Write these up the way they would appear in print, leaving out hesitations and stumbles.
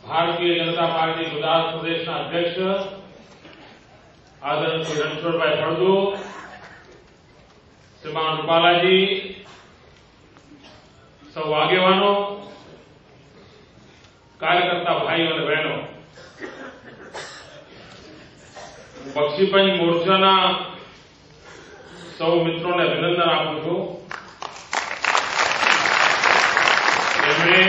Bharatiya Janata party Gujarat प्रदेशના અધ્યક્ષ આદરણીય શ્રી રણછોડભાઈ ફળદુ, શ્રીમાન રૂપાલાજી, સૌ આગેવાનો, કાર્યકર્તા ભાઈઓ અને બહેનો, બક્ષીપંચ મોરચાના સૌ મિત્રોને અભિનંદન આપું છું. તેમણે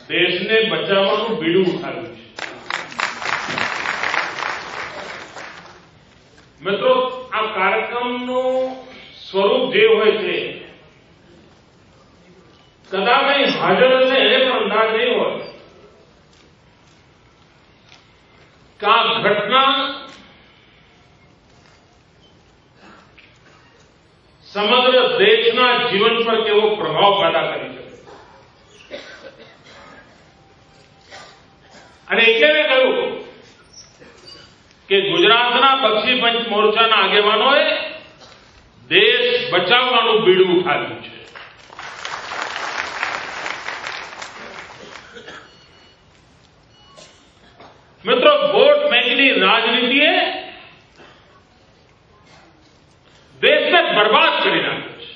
દેશને બચાવવાનું બીડું ઉઠાવ્યું છે. મિત્રો, આ કાર્યક્રમનું સ્વરૂપ જે હોય છે, કદાચ અહીં હાજર હશે એને પણ અંદાજ નહીં હોય કે આ ઘટના સમગ્ર દેશના જીવન પર કેવો પ્રભાવ પેદા કરી શકે. અને એટલે મેં કહ્યું કે ગુજરાતના બક્ષીપંચ મોરચાના આગેવાનોએ દેશ બચાવવાનું બીડું ઉઠાવ્યું છે. મિત્રો, વોટ બેંકની રાજનીતિએ દેશને બરબાદ કરી નાખ્યો છે.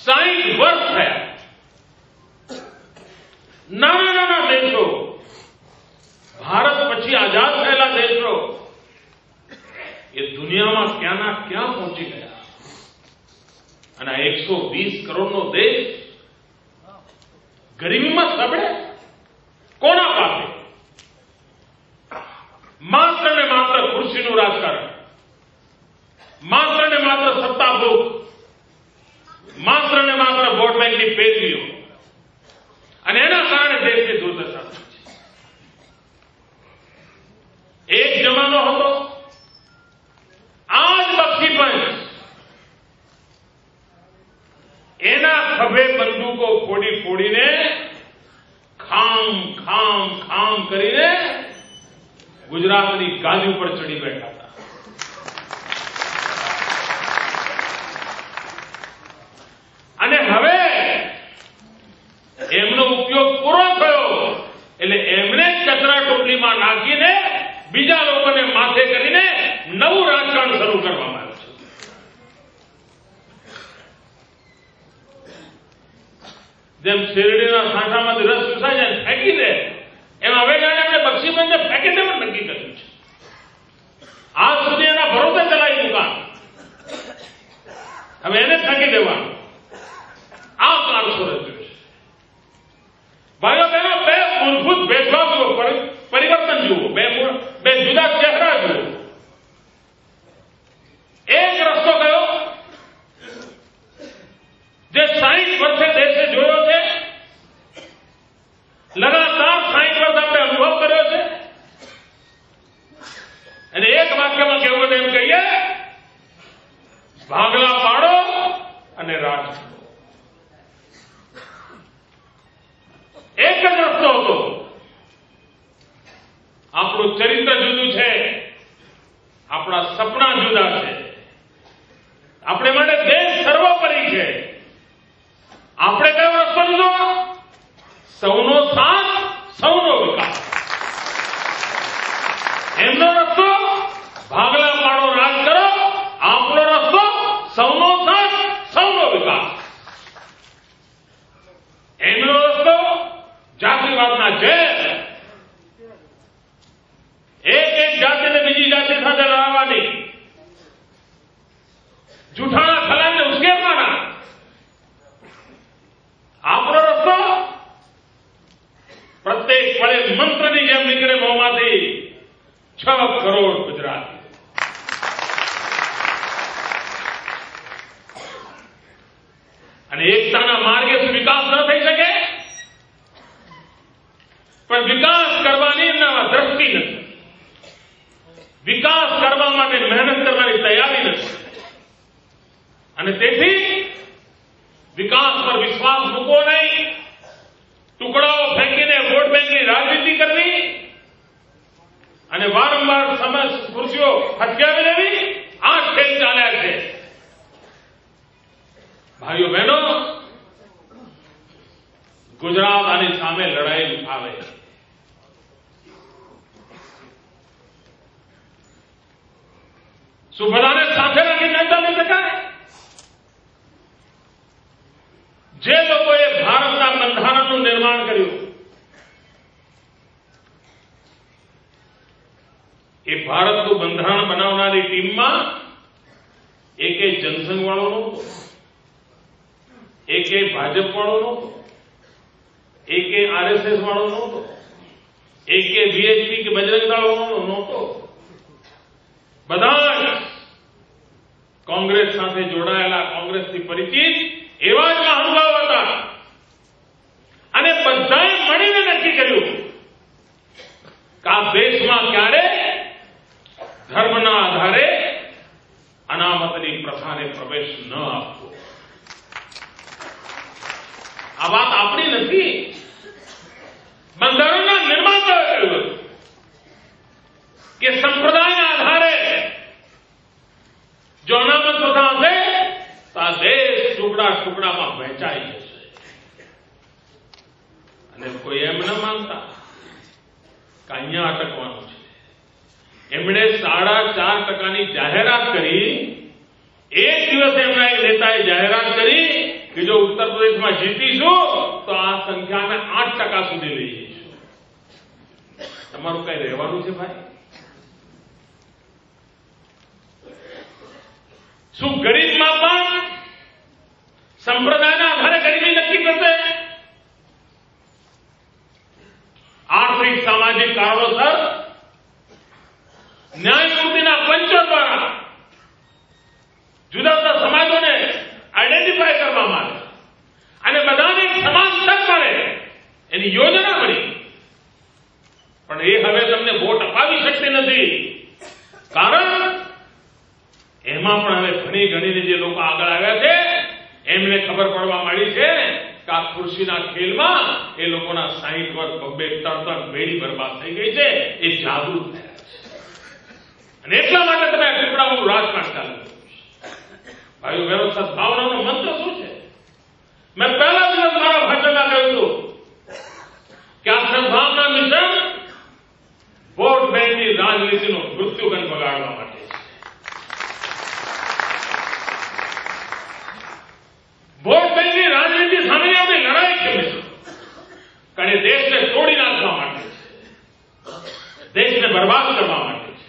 60 વર્ષ થયા. નાના નાના દેશો, ભારત પછી આઝાદ થયેલા દેશો એ દુનિયામાં ક્યાંના ક્યાં પહોંચી ગયા. અને 120 કરોડનો દેશ ગરીબીમાં સબળે. કોના પાસે? માત્ર ને માત્ર ખુરશીનું રાજકારણ, માત્ર ને માત્ર સત્તાભોગ, માત્ર ને માત્ર વોટ બેંકની પેદવીઓ, અને એના કારણે દેશની દુર્દશા થઈ છે. એક જમાનો હતો, આજ બક્ષીપંચ એના ખભે બંદૂકો ફોડી ફોડીને ખામ ખામ ખામ કરીને ગુજરાતની ગાદી ઉપર ચડી બેઠા હતા. અને હવે એમનો ઉપયોગ પૂરો થયો એટલે એમને કચરા ટોપલીમાં નાખીને બીજા લોકોને માથે કરીને નવું રાજકારણ શરૂ કરવામાં આવ્યું છે. જેમ શેરડીના સાંઠામાંથી રસ ચૂસાઈ જાય ફેંકી દે, એમ હવે જાણે આપણે બક્ષીપંચને ફેંકી દેવાનું નક્કી કર્યું છે. આજ સુધી એના ભરોસે ચલાવી દુકાન, હવે એને ફેંકી દેવાનું. આ કારસો રચ્યો છે. ભાઈઓ બહેનો, બે મૂળભૂત ભેદભાવ જુઓ, પરિવર્તન જુઓ, બે જુદા ચહેરા જુઓ. એક રસ્તો કયો જે 60 વર્ષે દેશે જોયો છે, લગાતાર 60 વર્ષ આપણે અનુભવ કર્યો છે, અને એક વાક્યમાં કહેવું એમ કહીએ, ભાગલા પાડો અને રાજ કરો. એક જ રસ્તો હતો. આપણું ચરિત્ર જુદું છે, આપણા સપના જુદા છે. આપણે માટે દેશ સર્વોપરી છે. આપણે કયો રસ્તો લીધો? સૌનો સાથ, સૌનો વિકાસ. એમનો રસ્તો ભાગલા પાડો, રાજ કરો. આપણો રસ્તો સૌનો સાથ, સૌનો વિકાસ. એમનો રસ્તો જાતિવાદના ઝેર, એક જાતિને બીજી જાતિ સાથે લડાવવાની, જૂઠાણા ખલાને ઉશ્કેરવાના. આપણો રસ્તો પ્રત્યેક પળે મંત્રની જેમ નીકળે મોંમાંથી 6 કરોડ ગુજરાતી. અને એકતાના માર્ગે વિકાસ ન થઈ શકે, પણ વિકાસ કરવાની એમનામાં દ્રષ્ટિ નથી. વિકાસ કરવા માટે મહેનત કરવાની તૈયારી નથી. અને તેથી વિકાસ પર વિશ્વાસ મૂકવો નહીં, ટુકડાઓ ફેંકીને વોટ બેંકની રાજનીતિ કરવી અને વારંવાર ખુરશીઓ હથિયાવી લેવી, આ ખેલ ચાલ્યા છે. ભાઈઓ બહેનો, ગુજરાત આની સામે લડાઈ ઉઠાવે. શું બધાને સાથે રાખી નડતા નહીં શકાય? જે લોકોએ ભારતના બંધારણનું નિર્માણ કર્યું, એ ભારતનું બંધારણ બનાવનારી ટીમમાં એકે જનસંઘ વાળો નહોતો, એકે ભાજપ વાળો નહોતો, એકે આરએસએસ વાળો નહોતો, એકે બીએચપી કે બજરંગ દળ વાળો નહોતો. બધા જ કોંગ્રેસ સાથે જોડાયેલા, કોંગ્રેસથી પરિચિત એવા જ મહાનુભાવ હતા. અને બધાએ મળીને નક્કી કર્યું કે આ દેશમાં ક્યારે ધર્મના આધારે અનામતની પ્રથાને પ્રવેશ ન આપવો. આ વાત આપણી નથી, બંધારણના નિર્માતાઓએ કહ્યું કે સંપ્રદાયના આધારે જો અનામત પ્રથા હશે તો આ દેશ ટુકડા ટુકડામાં વહેંચાઈ જશે. અને કોઈ એમ ન માનતા કે અહીંયા અટકવાનું છે. એમણે 4.5% જાહેરાત કરી. એક દિવસે એમના એક નેતાએ જાહેરાત કરી કે જો ઉત્તર પ્રદેશમાં જીતીશું તો આ સંખ્યાને 8% સુધી લઈ જઈશું. તમારું કઈ રહેવાનું છે ભાઈ? શું ગરીબમાં પણ સંપ્રદાયના આધારે ગરીબી નક્કી કરશે? આર્થિક સામાજિક કારણોસર ન્યાયમૂર્તિના પંચો દ્વારા જુદા જુદા સમાજોને આઈડેન્ટિફાય કરવામાં આવે અને બધાને સમાન તક મળે એની યોજના બની. પણ એ હવે તમને વોટ અપાવી શકતી નથી, કારણ એમાં પણ હવે ઘણી ગણીને જે લોકો આગળ આવ્યા છે એમને ખબર પડવા માંડી છે કે આ ખુરશીના ખેલમાં એ લોકોના 60 વર્ષ 2-3 પેઢી બરબાદ થઈ ગઈ છે. એ જાગૃત થયા છે અને એટલા માટે તમે આ ટુકડાઓનું રાજકારણ ચાલુ કર્યું. ભાઈઓ બહેનો, સદભાવનાનો મંત્ર શું છે? મેં પહેલા દિવસ મારા ભાષણમાં કહ્યું હતું કે આ સદભાવના મિશન વોટ બેંકની રાજનીતિનો મૃત્યુગંધ બગાડવા માટે છે. વોટ બેંકની રાજનીતિ સામે આપણી લડાઈ છે મિત્રો, કારણ કે દેશને તોડી નાખવા માટે છે, દેશને બરબાદ કરવા માટે છે.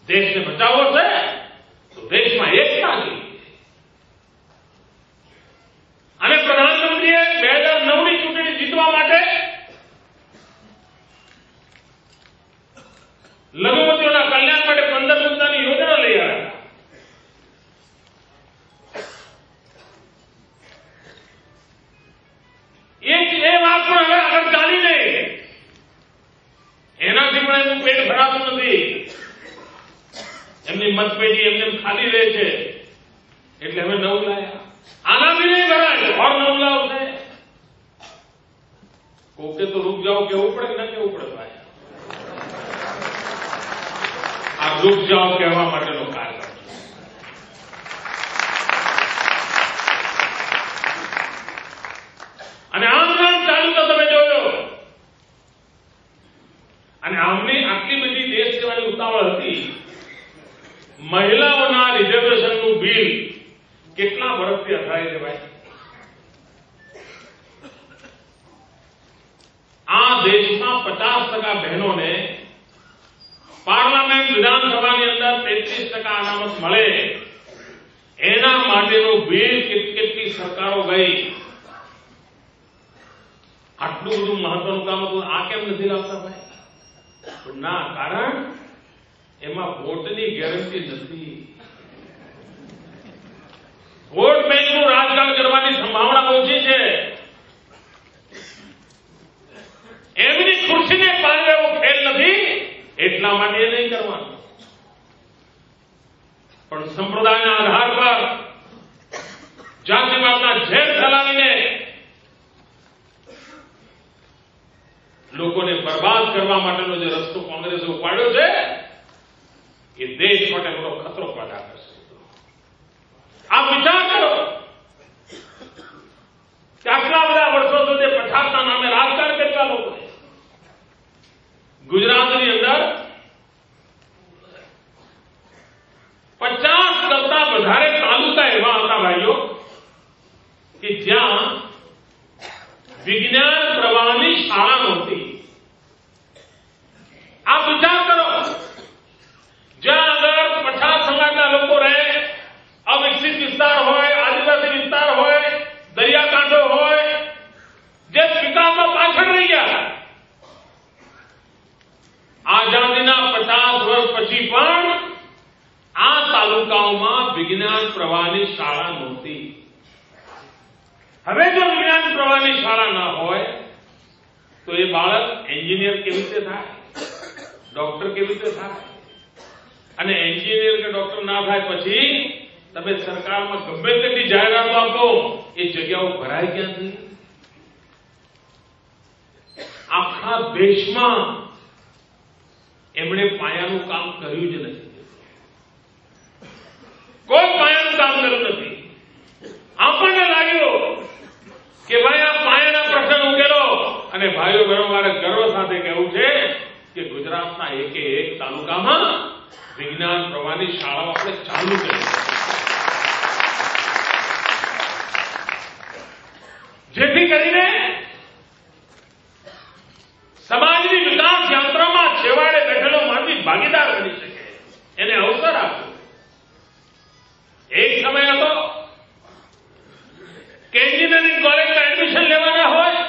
દેશને બચાવવો છે તો દેશમાં એકતા જોઈએ. અને પ્રધાનમંત્રીએ 2009ની ચૂંટણી જીતવા માટે લઘુમતીઓના કલ્યાણ માટે 15 મુદ્દાની યોજના લઈ આવ્યા. એ વાત પણ હવે આગળ ચાલી નહીં. એનાથી પણ એનું પેટ ભરાતું નથી. એમની મતપેટી એમને ખાલી રહે છે, એટલે હવે નવું લાયા. આનાથી નહીં ભરાય, ઓર નવું લાવશે. કોકે તો રૂક જાઓ કેવું પડે કે ના કેવું પડે ભાઈ? આ રૂક જાઓ કહેવા માટેનો કાર્ય. અને આમ ચાલુ તો તમે જોયો. અને આમની આટલી બધી દેશ સેવાની ઉતાવળ હતી. મહિલાઓના રિઝર્વેશનનું બિલ કેટલા વર્ષથી અથડાય છે ભાઈ? આ દેશમાં 50% બહેનોને પાર્લામેન્ટ વિધાનસભાની અંદર 33% અનામત મળે, એના માટેનું બિલ કેટલી સરકારો ગઈ. આટલું બધું મહત્વનું કામ હતું, આ કેમ નથી લાવતા ભાઈ? ના, કારણ એમાં વોટની ગેરંટી નથી. વોટ બેંકનું રાજકારણ કરવાની સંભાવના ઓછી છે. એમની ખુરશીને પાડે એવો ખેલ નથી, એટલા માટે એ નહીં કરવાનું. પણ સંપ્રદાયના આધાર પર જાતિવાદના ઝેર ફેલાવીને લોકોને બરબાદ કરવા માટેનો જે રસ્તો કોંગ્રેસે ઉપાડ્યો છે એ દેશ માટે મોટો ખતરો પેદા કરશે. આપ વિચાર કરો, 50 કરતા વધારે તાલુકા એવા હતા ભાઈઓ કે જ્યાં વિજ્ઞાન પ્રવાહની શાળા નહોતી. આપ વિચાર કરો, જ્યાં આગળ પછાત સમાજના લોકો રહે, અવિકસિત વિસ્તાર હોય, આદિવાસી વિસ્તાર હોય, દરિયાકાંઠો હોય, જે વિકાસમાં પાછળ રહી ગયા, આઝાદીના 50 વર્ષ પછી પણ આ તાલુકાઓમાં વિજ્ઞાન પ્રવાહની શાળા નહોતી. હવે જો વિજ્ઞાન પ્રવાહની શાળા ના હોય તો એ બાળક એન્જિનિયર કેવી રીતે થાય, ડોક્ટર કેવી રીતે થાય? અને એન્જિનિયર કે ડોક્ટર ના થાય પછી તમે સરકારમાં ગમે તેટલી જાહેરાતો આપો, એ જગ્યાઓ ભરાય ક્યાંથી? આખા દેશમાં એમણે પાયાનું કામ કર્યું જ નથી. કોઈ પાયાનું કામ કર્યું નથી. આપણને લાગ્યું કે ભાઈ આ પાયાના પ્રશ્ન ઉકેલો. અને ભાઈઓ બહેનો, મારે ગર્વ સાથે કહેવું છે કે ગુજરાતના એકે એક તાલુકામાં વિજ્ઞાન પ્રવાહની શાળાઓ આપણે ચાલુ કરી, જેથી કરીને સમાજની વિકાસ યાત્રામાં છેવાડે બેઠેલો માનવી ભાગીદાર બની શકે, એને અવસર આપ્યો. એક સમય હતો કે એન્જિનિયરિંગ કોલેજમાં એડમિશન લેવાના હોય,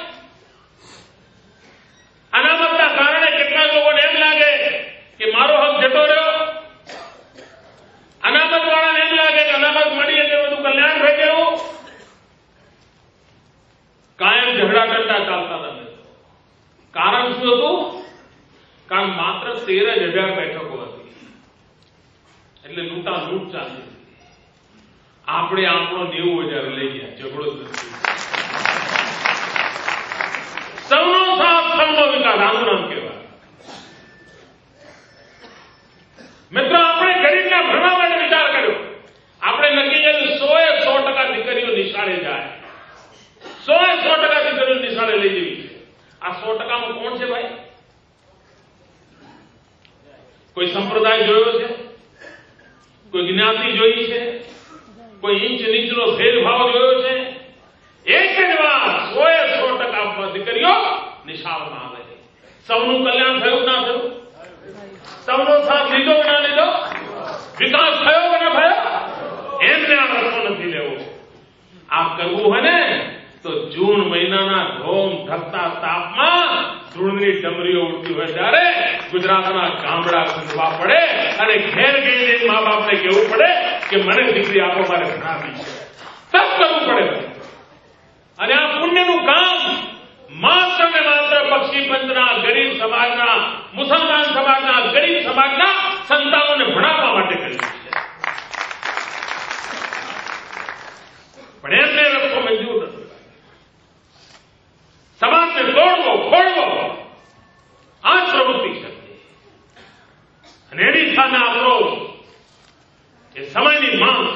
અનામતના કારણે કેટલાક લોકોને એમ લાગે કે મારો હક જતો રહ્યો, અનામતવાળાને એમ લાગે કે અનામત મળી એટલે બધું કલ્યાણ થઈ ગયું. કાયમ ઝઘડા કરતા ચાલતા હતા. કારણ શું હતું? કારણ માત્ર 13,000 બેઠકો હતી, એટલે લૂંટા લૂંટ ચાલતી હતી. આપણે આપણો 90,000 લઈ ગયા, ઝઘડો જ નથી. સૌનો સાથ, સૌનો વિકાસ, આનું નામ કહેવાય. મિત્રો, આપણે ગરીબના ભણવા માટે વિચાર કર્યો. આપણે નક્કી કર્યું 100% દીકરીઓ નિશાળે જાય, 100% દીકરીઓ નિશાળે લઈ જવી છે. આ 100%માં કોણ છે ભાઈ? કોઈ સંપ્રદાય જોયો છે? કોઈ જ્ઞાતિ જોઈ છે? કોઈ ઇંચ નીચનો ભેદભાવ જોયો છે? એક જ વાત, 100% દીકરીઓ નિશાળમાં આવે. સૌનું કલ્યાણ થયું ના થયું? સૌનો સાથ લીધો કે ના લીધો? વિકાસ થયો કે ના થયો? એમને આ રસ્તો નથી લેવો. આ કરવું હોય ને તો જૂન મહિનાના ધોમ ધકતા તાપમાં ધૂળની ડમરીઓ ઉડતી હોય ત્યારે ગુજરાતના ગામડા ખૂંદવા પડે અને ઘેર ગઈને મા બાપને કહેવું પડે કે મને દીકરી આપો, મારે ભણાવી છે. તપ કરવું પડે. અને આ પુણ્યનું કામ માત્ર ને માત્ર બક્ષી પંચના, ગરીબ સમાજના, મુસલમાન સમાજના, ગરીબ સમાજના સંતાનોને ભણાવવા માટે કર્યું છે. પણ એમને રસ્તો મંજૂર નથી. સમાજને તોડવો, ખોડવો, આ પ્રવૃત્તિ છે. અને એની સામે આક્રોશ એ સમયની માંગ.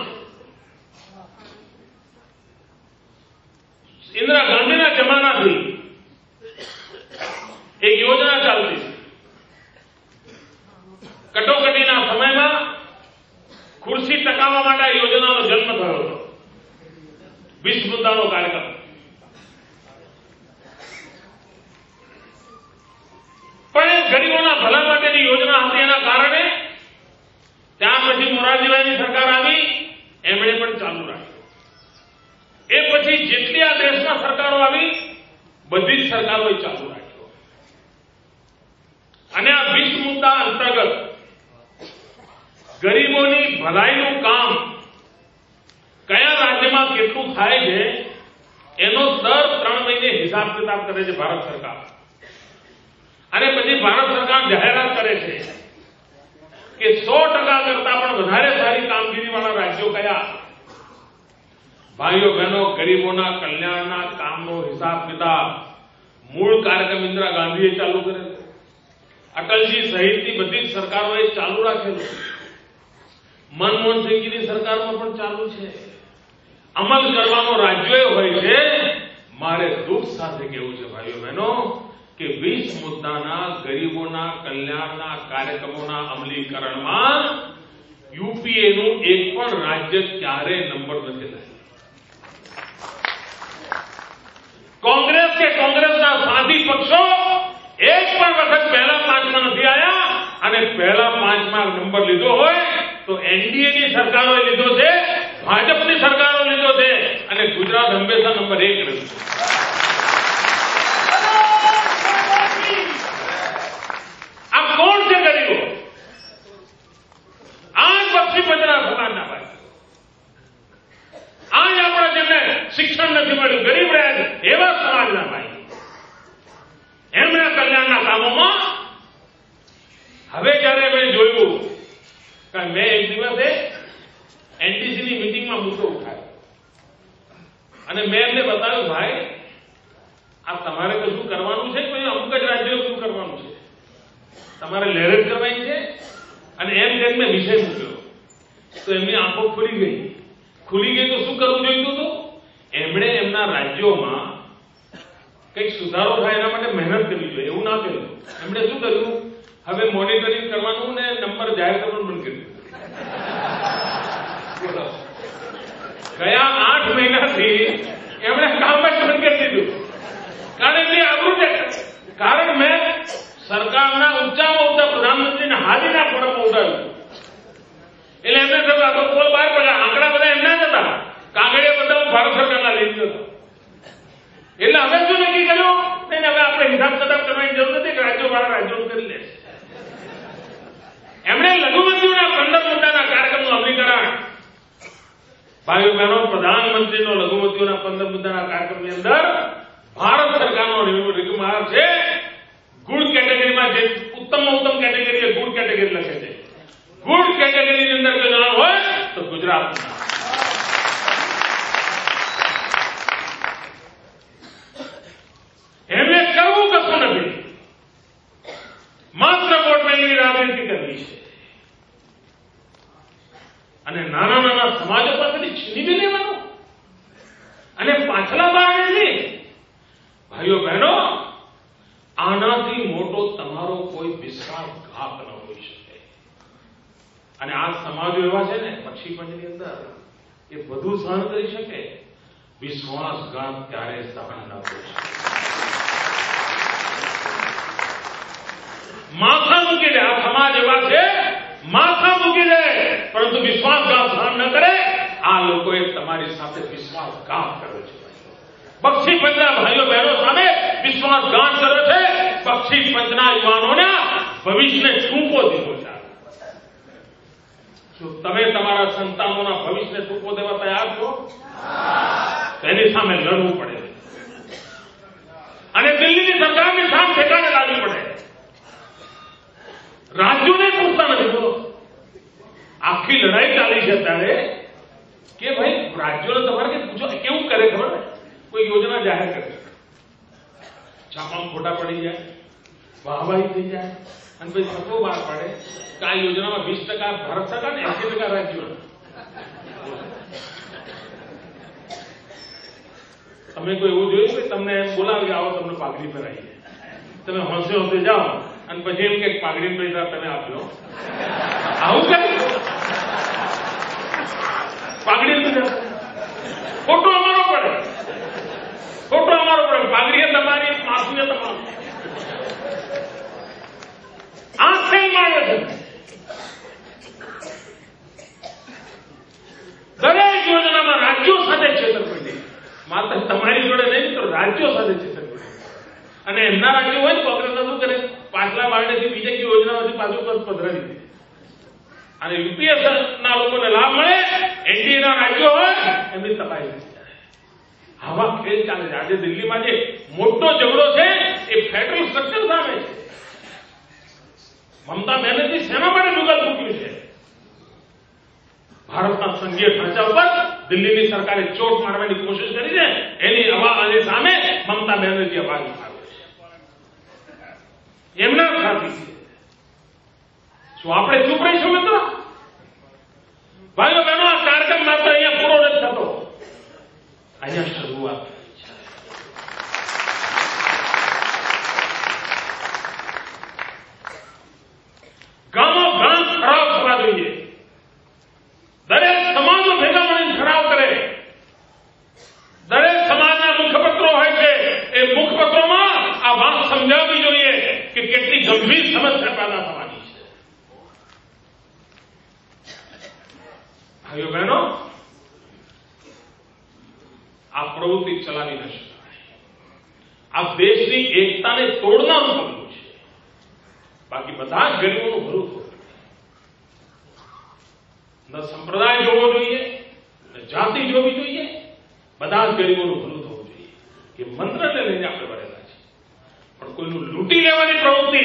ઇન્દિરા ગાંધીના જમાનાથી એક યોજના ચાલતી. કટોકટીના સમયમાં ખુરશી ટકાવવા માટે આ યોજનાનો જન્મ થયો હતો. 20 મુદ્દાનો કાર્યક્રમ. પણ એ ગરીબોના ભલા માટેની યોજના હતી. એના કારણે ત્યાર પછી મોરારજીભાઈની સરકાર આવી, એમણે પણ ચાલુ રાખ્યું. એ પછી જેટલી આ દેશમાં સરકારો આવી, બધી જ સરકારોએ ચાલુ રાખ્યો. અને આ 20 મુદ્દા અંતર્ગત ગરીબોની ભલાઈનું કામ કયા રાજ્યમાં કેટલું થાય છે એનો દર 3 મહિને હિસાબ કિતાબ કરે છે ભારત સરકાર. અને પછી ભારત સરકાર જાહેરાત કરે છે કે 100% કરતા પણ વધારે સારી કામગીરીવાળા રાજ્યો કયા. ભાઈઓ બહેનો, ગરીબોના કલ્યાણના કામનો હિસાબ કિતાબ મૂળ કાર્યક્રમ ઇન્દિરા ગાંધીએ ચાલુ કરેલો, અટલજી સહિતની બધી જ સરકારોએ ચાલુ રાખેલું, મનમોહનસિંહજીની સરકારમાં પણ ચાલુ છે. અમલ કરવાનો રાજ્યોએ હોય છે. મારે દુઃખ સાથે કહેવું છે ભાઈઓ બહેનો કે 20 મુદ્દાના ગરીબોના કલ્યાણના કાર્યક્રમોના અમલીકરણમાં યુપીએનું એક પણ રાજ્ય ક્યારે નંબર નથી લાવ્યું. કોંગ્રેસ કે કોંગ્રેસના સાથી પક્ષો એક પણ વખત પહેલા 5માં નથી આવ્યા, અને પહેલા 5માં નંબર લીધો હોય તો એનડીએની સરકારોએ લીધો છે, ભાજપની સરકારો લીધો છે, અને ગુજરાત હંમેશા નંબર 1 રહ્યું છે. આ કોણ છે ગરીબો? આ બક્ષી પંચના સમાજના ભાઈ, આજ આપણા જેમને શિક્ષણ નથી મળ્યું, ગરીબ રહ્યા છે, એવા સમાજના ભાઈ, એમના કલ્યાણના કામોમાં હવે જ્યારે મેં જોયું કે મેં એક દિવસે એનટીસીની મિટિંગમાં મુદ્દો ઉઠાવ્યો અને મેં એમને બતાવ્યું, ભાઈ આ તમારે કશું કરવાનું છે, કોઈ અમુક જ રાજ્યો શું કરવાનું છે, તમારે લહેર કરવાની છે. અને એમ જેમ મેં વિષય મૂક્યો તો એમની આંખો ખુલી ગઈ તો શું કરવું જોઈતું હતું? એમણે એમના રાજ્યોમાં કંઈક સુધારો થાય એના માટે મહેનત કરવી જોઈએ, એવું ના કર્યું. એમણે શું કર્યું? હવે મોનિટરિંગ કરવાનું ને નંબર જાહેર કરવાનું બંધ કર્યું. ગયા 8 મહિનાથી એમણે કામ જ બંધ કરી દીધું. કારણ કે આવું છે, કારણ મેં સરકારના ઊંચામાં ઊંચા પ્રધાનમંત્રીને હાજરીના ફોરમમાં ઉઠાવ્યું. એટલે એમને કહ્યું આ તો પોલ બહાર પડ્યા, આંકડા બધા એમના જ હતા, કાગળિયા બધા ભારત સરકારના લઈ ગયો. એટલે હવે શું નક્કી કર્યું? નહીં, હવે આપણે હિસાબ કિતાબ કરવાની જરૂર નથી, રાજ્યો વાળા રાજ્યો કરી લે. એમણે લઘુમતીઓના 15 મુદ્દાના કાર્યક્રમનું અમલીકરણ, ભાઈઓ બહેનો, પ્રધાનમંત્રીનો લઘુમતીઓના 15 મુદ્દાના કાર્યક્રમની અંદર ભારત સરકારનો રિમાર્ક છે, ગુડ કેટેગરીમાં જે ઉત્તમમાં ઉત્તમ કેટેગરી એ ગુડ કેટેગરી લખે છે. ગુડ કેટેગરીની અંદર જો નામ હોય તો ગુજરાત. એમને કરવું કશું નથી, માત્ર વોટ બેંકની રાજનીતિ કરવી છે અને નાના નાના સમાજો પાસેથી છીનવી લેવાનું અને પાછલા બારણે નહીં. ભાઈઓ બહેનો, આનાથી મોટો તમારો કોઈ વિશ્વાસઘાત ન હોઈ શકે. અને આ સમાજો એવા છે ને બક્ષી પંચની અંદર, એ બધું સહન કરી શકે, વિશ્વાસઘાત ત્યારે સહન ન કરી શકે. માથા મૂકી દે, આ સમાજ એવા છે, માથા મૂકી દે, પરંતુ વિશ્વાસઘાત સહન ન કરે. આ લોકોએ તમારી સાથે વિશ્વાસઘાત કર્યો છે. બક્ષી પંચના ભાઈઓ બહેનો સામે વિશ્વાસઘાત કર્યો છે. બક્ષી પંચના યુવાનોના ભવિષ્યને ટૂંકો દીધો છે. શું તમે તમારા સંતાનોના ભવિષ્યને ટૂંકો દેવા તૈયાર છો? તેની સામે લડવું પડે અને દિલ્હીની સરકારની સામે ઠેકાણે લાવવી પડે. રાજ્યોને પૂછતા નથી. બોલો, આખી લડાઈ ચાલી છે ત્યારે કે ભાઈ રાજ્યોને તમારે કે પૂછો કેવું કરે ખબર ને? કોઈ યોજના જાહેર કરે, છાપામાં ખોટા પડી જાય, વાહવાહી થઈ જાય, અને પછી ફતો બહાર પડે કે આ યોજનામાં 20% ભારત સરકાર ને 80% રાજ્યો. તમે કોઈ એવું જોયું કે તમને એમ બોલાવી આવો, તમને પાઘડી પહેરાવીએ, તમે હોંશે હોંશે જાઓ અને પછી એમ કે પાઘડી પૈસા તમે આપજો? આવું કર્યું? પાઘડી ફોટો અમારો પડે, ફોટો અમારો પડે, પાઘડી તમારી, માથું તમારું. આ ખેલ મારે છે. દરેક યોજનામાં રાજ્યો સાથે છેતરપિંડી, માત્ર તમારી જોડે નહીં તો રાજ્યો સાથે છેતરપિંડી. અને એમના રાજ્યો હોય તો કોંગ્રેસ શું કરે? પાછલા બારણેથી બીજે કઈ યોજનામાંથી પાછું પધરાવી દે અને યુપીએસ ના લોકોને લાભ મળે. એનડીએ ના રાજ્યો હોય એમની તબાહી થઈ જાય. આવા ખેલ ચાલે છે. આજે દિલ્હીમાં જે મોટો ઝઘડો છે એ ફેડરલ સ્ટ્રક્ચર સામે છે. મમતા બેનર્જી શેના માટે જુગાર મૂક્યું છે? ભારતના સંઘીય ઢાંચા ઉપર દિલ્હીની સરકારે ચોટ મારવાની કોશિશ કરી છે. એની અવાજની સામે મમતા બેનર્જી અવાજ ઉઠાવે છે. એમના સાથી છે. શું આપણે ચૂપ રહીશું મિત્રો? ભાઈઓ બહેનો, આ કાર્યક્રમ માત્ર અહીંયા પૂરો નથી થતો, અહીંયા શરૂઆત થઈ છે. ગામો ગામ ખરાબ થવા જોઈએ. ભાઈઓ બહેનો, આ પ્રવૃત્તિ ચલાવી ન શકાય. આ દેશની એકતાને તોડનારું પગલું છે. બાકી બધા જ ગરીબોનું ભલું થવું, ન સંપ્રદાય જોવો જોઈએ, ન જાતિ જોવી જોઈએ, બધા જ ગરીબોનું ભલું થવું જોઈએ. એ મંત્રને લઈને આપણે વળેલા છે. પણ કોઈનું લૂંટી લેવાની પ્રવૃત્તિ,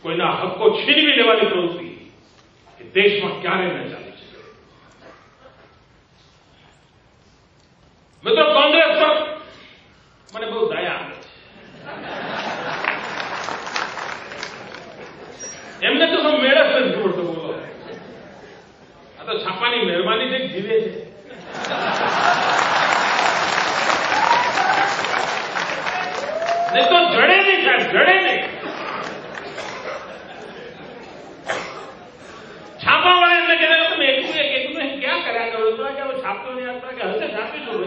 કોઈના હક્કો છીનવી લેવાની પ્રવૃત્તિ એ દેશમાં ક્યારેય ન ચાલી શકે. મિત્રો, કોંગ્રેસ પર મને બહુ દયા આવે છે. એમને તો મેળ જ નથી પડતો. બોલો, આ તો છાપાની મહેરબાની છે, જીવે છે. નહીં તો જડે નહીં, સાહેબ, જડે નહીં. છાપા વાળા એમને કહેવાય તમે એકલું ક્યાં કર્યા કરો તો કે છાપતો નહીં આપતા કે હશે છાપીશું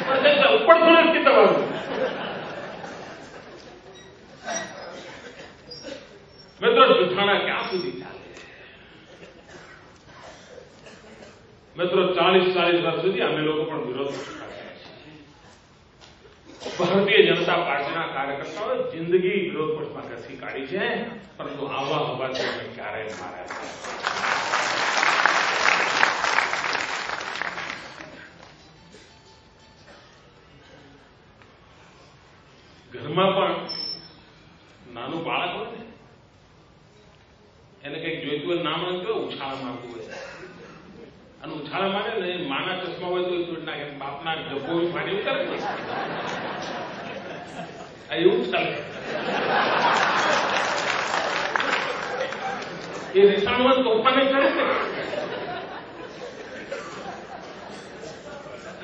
પણ ઉપર થોડું નથી તમારું. મિત્રો, જૂઠાણા ક્યાં સુધી ચાલે? મિત્રો, 40 વર્ષ સુધી અમે લોકો પણ વિરોધ કરતા રહ્યા છીએ. ભારતીય જનતા પાર્ટીના કાર્યકર્તાઓએ જિંદગી વિરોધ પક્ષમાં ઘસી કાઢી છે, પરંતુ આવા હોવાથી અમે ક્યારેય માર્યા. ઘરમાં પણ નાનું બાળક હોય ને, એને કંઈક જોઈતું હોય, નામ કેવું ઉછાળા મારતું હોય, અને ઉછાળા મારે ને માના ચશ્મા હોય તો એ તોડ નાખે, બાપના જબ્બો ફાડી ઉતારે ને, એવું ચાલે. એ નિશાનમાં તોફાને કરે ને.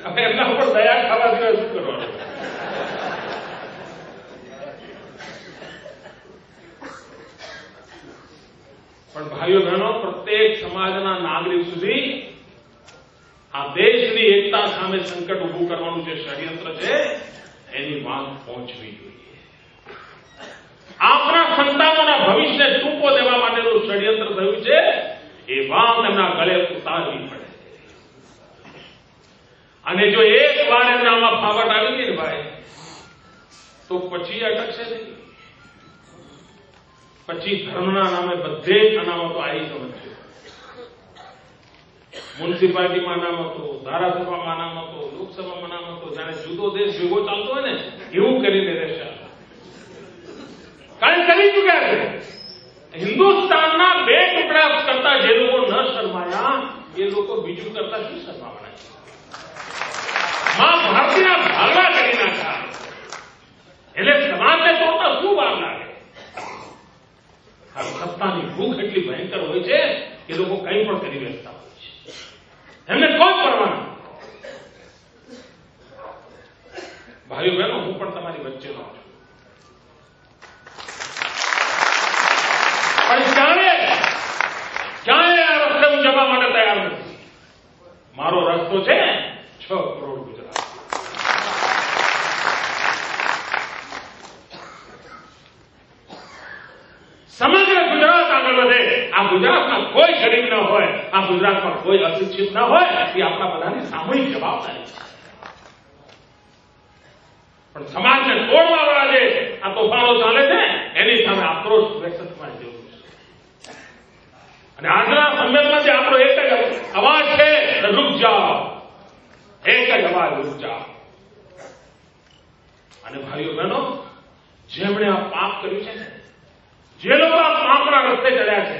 હવે એમના ઉપર દયા ખાવા સિવાય શું કરવાનું? પણ ભાઈઓ બહેનો, પ્રત્યેક સમાજના નાગરિક સુધી આ દેશની એકતા સામે સંકટ ઉભું કરવાનું જે ષડયંત્ર છે એની વાત પહોંચવી જોઈએ. આપણા સંતાનોના ભવિષ્યને ટૂંકો દેવા માટેનું ષડયંત્ર થયું છે એ વાત એમના ગળે ઉતારવી પડે. અને જો એક વાર એમનામાં ફાવટ આવી ગઈ ને ભાઈ, તો પછી અટકશે નહીં. પછી ધર્મના નામે બધે જ અનામતો આવી સમજશે. મ્યુનિસિપાલિટીમાં અનામતો, ધારાસભામાં અનામતો, લોકસભામાં અનામતો, જાણે જુદો દેશ ભેગો ચાલતો હોય ને એવું કરીને રહેશે. કારણ કરી ચુક્યા છે. હિન્દુસ્તાનના 2 ટુકડા કરતા જે લોકો ન શરમાયા એ લોકો બીજું કરતા શું શરમાવાના છે? માં ભારતીના ભાગલા કરી નાખ્યા એટલે સમાજને તોડતા શું વાર લાગે? સત્તાની ભૂખ એટલી ભયંકર હોય છે કે લોકો કંઈ પણ કરી બેસતા હોય છે, એમને કોઈ પરવા નથી. ભાઈઓ બહેનો, હું પણ તમારી વચ્ચેનો છું, પણ ક્યાંય આ રસ્તે હું જવા માટે તૈયાર નથી. મારો રસ્તો છે 6 કરોડ ગુજરાત. સમગ્ર ગુજરાત આગળ વધે. આ ગુજરાતમાં કોઈ ગરીબ ન હોય, આ ગુજરાતમાં કોઈ અશિક્ષિત ન હોય, એ આપણા બધાની સામૂહિક જવાબદારી છે. પણ સમાજને તોડવા વાળા જે આ તોફાનો ચાલે છે એની સામે આક્રોશ વ્યક્ત થવાની જરૂર છે. અને આજના સંમેલનમાં જે આપણો એક જ અવાજ છે, રૂક જાઓ, એક જ અવાજ, રૂક જાઓ. અને ભાઈઓ બહેનો, જેમણે આ પાપ કર્યું છે ને, જે લોકો આ પાપના રસ્તે ચડ્યા છે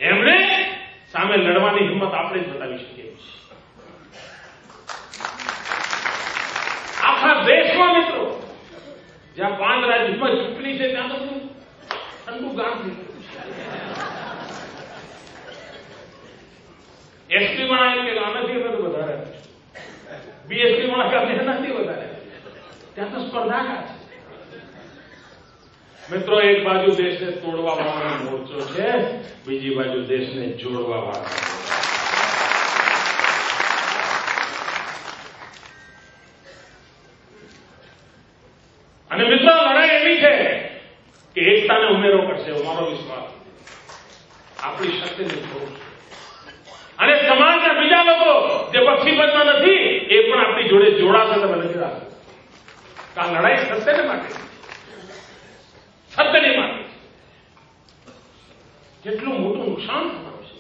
એમણે સામે લડવાની હિંમત આપણે જ બતાવી શકીએ. આખા દેશમાં મિત્રો, જ્યાં 5 રાજ્યોમાં ચૂંટણી છે ત્યાં તો બધું ઠંડુ ગામ થઈ ગયું. એસપી વાળા કે આનાથી વધારે, બીએસપી વાળા કે એનાથી વધારે, ત્યાં તો સ્પર્ધા છે. મિત્રો, એક બાજુ દેશને તોડવા વાળાનો મોરચો છે, બીજી બાજુ દેશને જોડવા વાળા. અને મિત્રો, લડાઈ એવી છે કે એકતાને ઉમેરો કરશે, મારો વિશ્વાસ. આપણી શક્તિને જોડશે અને કિંમતમાં નથી, એ પણ આપણી જોડે જોડાશે. તમે નથી રાખો કે આ લડાઈ સત્યને માટે, સત્યની માટે. કેટલું મોટું નુકસાન થવાનું છે.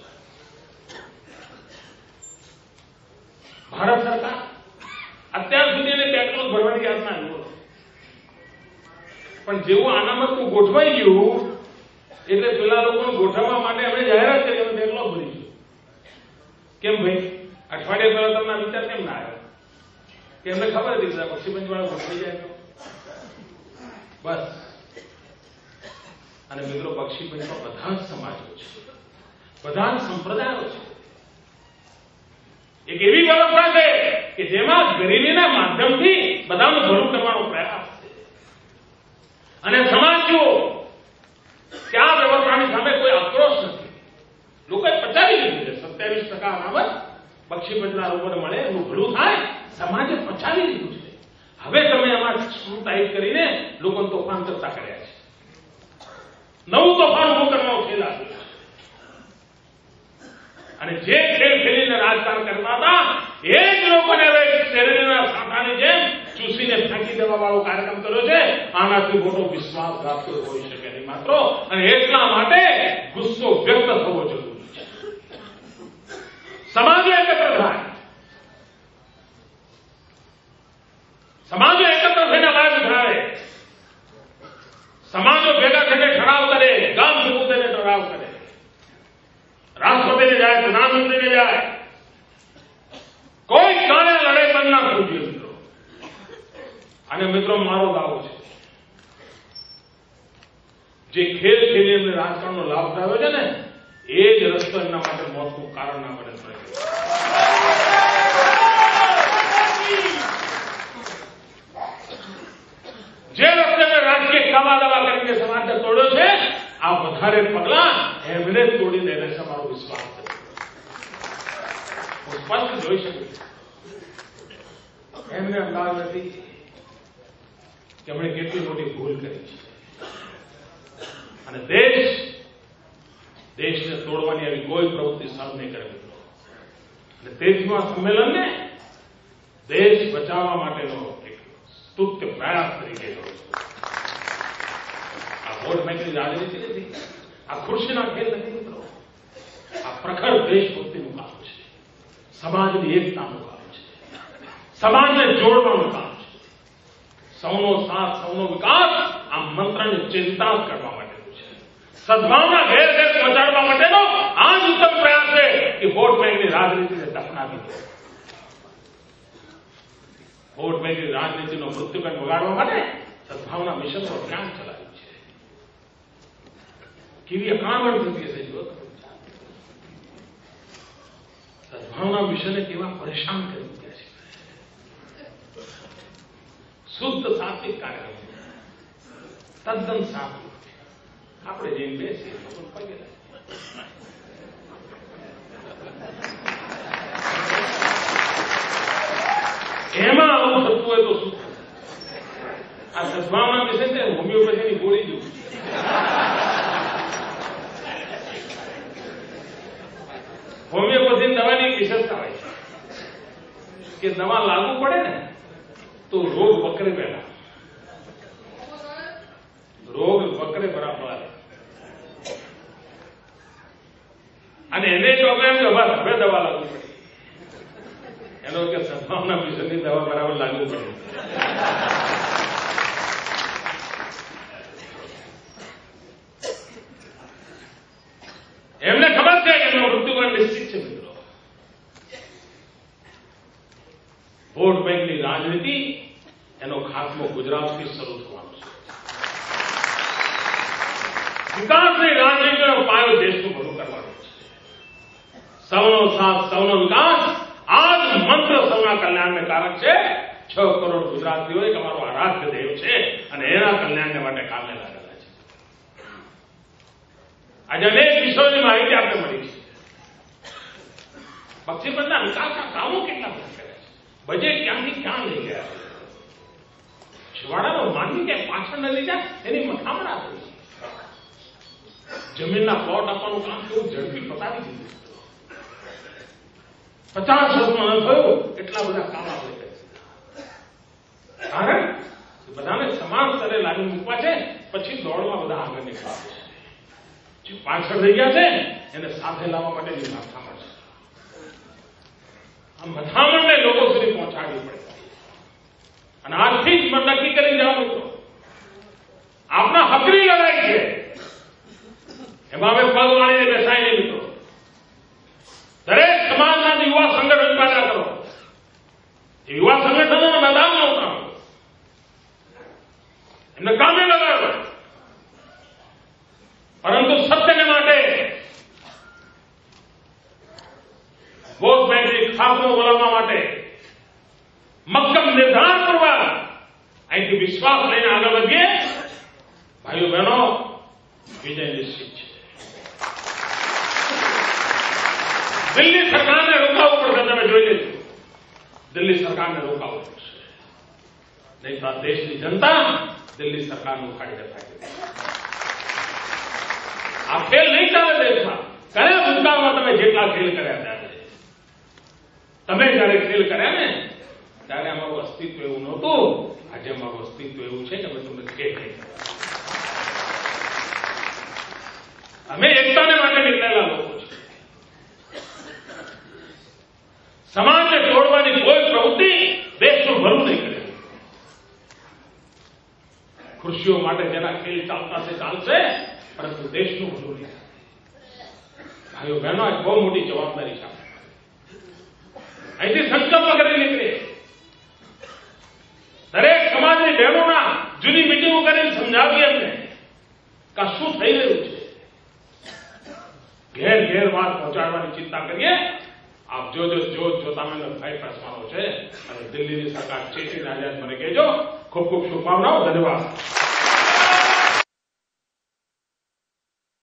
ભારત સરકાર અત્યાર સુધી એને બેકલોગ ભરવાની યાદના આવ્યું, પણ જેવું અનામતનું ગોઠવાઈ ગયું એટલે પેલા લોકોને ગોઠવવા માટે અમે જાહેરાત કરી અમે બેકલોગ ભરીશું. કેમ ભાઈ? અઠવાડિયા પહેલા તમને વિચાર કેમ ના આવ્યો? કે એમને ખબર હતી કે બક્ષીપંચ વાળા ગોઠવાઈ જાય તો બસ. અને મિત્રો, બક્ષીપંચમાં બધા જ સમાજો છે, બધા જ સંપ્રદાયો છે. એક એવી વ્યવસ્થા છે કે જેમાં ગરીબીના માધ્યમથી બધાનું ભલું કરવાનો પ્રયાસ છે. અને સમાજ જુઓ કે આ વ્યવસ્થાની સામે કોઈ આક્રોશ નથી. લોકોએ પચાવી લીધું છે. 27% અનામત બક્ષીપંચના લોકોને મળે, એનું ભલું થાય, સમાજે પચાવી લીધું છે. હવે તમે એમાં શું ટાઈપ કરીને લોકોને તોફાન કરતા કર્યા છે. નવું તોફાન ઉભું કરવાનો ખેલ આપ્યો છે. અને જે ખેલ ખેલીને રાજકારણ કરતા હતા એ જ લોકોને હવે શેરડીના સાંઠાની જેમ ચૂસીને ફેંકી દેવા વાળો કાર્યક્રમ કર્યો છે. આનાથી મોટો વિશ્વાસઘાત હોઈ શકે નહીં માત્ર. અને એટલા માટે ગુસ્સો વ્યક્ત થવો જરૂરી છે. સમાજો એકત્ર થાય, સમાજો એકત્ર થઈને અવાજ ઉઠાવે, સમાજો ભેગા થઈને ઠરાવ કરે, ગામ ભેગું થઈને ઠરાવ કરે, રાષ્ટ્રપતિને જાય, પ્રધાનમંત્રીને જાય. કોઈ કારણે લડાઈ બંધ ના કરવું જોઈએ મિત્રો. અને મિત્રો, મારો દાવો છે જે ખેલ ખેલી એમને રાજકારણનો લાભ થયો છે ને, એ જ રસ્તો એમના માટે મોતનું કારણ ના બને. જે રસ્તે રાજકીય કાવા દાવા કરીને સમાજને તોડ્યો છે, આ વધારે પગલા એમને તોડી દેને છે. મારો વિશ્વાસ છે. હું સ્પષ્ટ જોઈ શકું છું. એમને અંદાજ નથી કે એમણે કેટલી મોટી ભૂલ કરી છે. અને દેશને તોડવાની આવી કોઈ પ્રવૃત્તિ સહન નહીં કરે મિત્રો. અને તેજમાં સંમેલનને દેશ બચાવવા માટેનો એક સ્તુત્ય પ્રયાસ તરીકે કરું છું. આ વોટ બેંકની રાજનીતિ નથી, આ ખુરશીના ખેલ નથી મિત્રો. આ પ્રખર દેશભક્તિનું કામ છે, સમાજની એકતાનું કામ છે, સમાજને જોડવાનું કામ છે. સૌનો સાથ, સૌનો વિકાસ આ મંત્રની ચિંતા કરવા માટેનું છે. સદભાવના ઘેર ઘેર પહોંચાડવા માટેનો આ જ ઉત્તમ પ્રયાસ છે કે વોટ બેંકની રાજનીતિને દફનાવી દો. વોટ બેંકની રાજનીતિનો મૃત્યુકંડ વગાડવા માટે સદભાવના મિશન પર અભિયાન ચલાવ્યું છે. કેવી અકામણ થતી હશે જો. સદભાવના મિશને કેવા પરેશાન કરી મૂક્યા છે. શુદ્ધ સાત્વિક કાર્યક્રમ, તદ્દન સાત્વિક. આપણે જઈને બેસીએ લોકોને પગે લાગીએ. એમાં આવું થતું હોય તો શું? આ સદભાવના મિશન છે હોમિયોપેથીની ગોળી જેવું. હોમિયોપેથી દવાની વિશેષતા હોય કે દવા લાગુ પડે ને તો રોગ વકરે પહેલા, રોગ વકરે બરાબર. અને એને ચોકે એમ હવે દવા લાગુ પડે, એનો કે સદભાવના મિશનની દવા બરાબર લાગુ પડે. એમને ખબર છે કે એમનો મૃત્યુકંડ નિશ્ચિત છે મિત્રો. વોટ બેંકની રાજનીતિ એનો ખાત્મો ગુજરાતથી શરૂ થવાનો છે. વિકાસની રાજનીતિનો પાયો દેશનું ભલું કરવાનો છે. સૌનો સાથ, સૌનો વિકાસ આ જ મંત્ર સૌના કલ્યાણને કારક છે. 6 કરોડ ગુજરાતીઓ એક અમારો આરાધ્ય દેવ છે અને એના કલ્યાણને માટે કામે લાગેલા છે. આજે અનેક વિષયોની માહિતી આપણે મળી છે. બક્ષીપંચના વિકાસના કામો કેટલા બધા કર્યા છે. બજેટ ક્યાંથી ક્યાં લઈ ગયા છે. છેવાડાનો માનવી ક્યાંય પાછળ ન લઈ જાય એની મથામણ આપી. જમીનના પ્લોટ આપવાનું કામ કેવું ઝડપી પતાવી દીધું. 50 વર્ષમાં ન થયું એટલા બધા કામ આપણે કરી કારણ બધાને સમાન સ્તરે લાવી મૂકવા છે. પછી દોડમાં બધા આગળ નીકળવા છે. જે પાછળ રહી ગયા છે એને સાથે લાવવા માટેની મથામણ છે. આ મથામણને લોકો સુધી પહોંચાડવી પડે અને આજથી જ નક્કી કરી જાઓ મિત્રો, આપના હકની લડાઈ છે. એમાં હવે પગ વાળીને બેસાય નહીં મિત્રો. દરેક સમાજમાંથી યુવા સંગઠન પેદા કરો. યુવા સંગઠનોના મેદાનમાં ઉતારો, એમને કામે લગાડો. પરંતુ સત્યને માટે વોટ બેંકની ખાતરો બોલાવવા માટે મક્કમ નિર્ધારપૂર્વક અહીંથી વિશ્વાસ લઈને આગળ વધીએ. ભાઈઓ બહેનો, વિજય નિશ્ચિત છે. દિલ્હી સરકારને રોકાવવું પડશે. તમે જોઈ લેજો, દિલ્હી સરકારને રોકાવવું પડશે. નહીં તો આ દેશની જનતા દિલ્હી સરકારનું ઉખાડી દેખાય. આ ખેલ નહીં ચાલે દેશમાં. કયા ભૂતકાળમાં તમે જેટલા ખેલ કર્યા ત્યારે, તમે જયારે ખેલ કર્યા ને ત્યારે અમારું અસ્તિત્વ એવું નહોતું. આજે અમારું અસ્તિત્વ એવું છે કે અમે તમને ખેલ નહીં કર્યા. અમે એકતાને માટે નીકળેલા લોકો છે. સમાજને તોડવાની કોઈ પ્રવૃત્તિ દેશનું ભલું નહીં કરે. ખુરશીઓ માટે જેના ખેલ ચાલતા છે ચાલશે, પરંતુ દેશનું ભલું નહીં. ભાઈઓ બહેનો, એક બહુ મોટી જવાબદારી છે. અહીંથી સંકલ્પ કરી નીકળે. દરેક સમાજની બહેનોના જૂની મિટિંગો કરીને સમજાવીએ એમને કે શું થઈ રહ્યું છે. ઘેર ઘેર વાત પહોંચાડવાની ચિંતા કરીએ. આપ જોતા મને ભાઈ પ્રશ્નો છે અને દિલ્હીની સરકાર ચેતીને આઝાદ મને કહેજો. ખૂબ ખૂબ શુભકામનાઓ. ધન્યવાદ.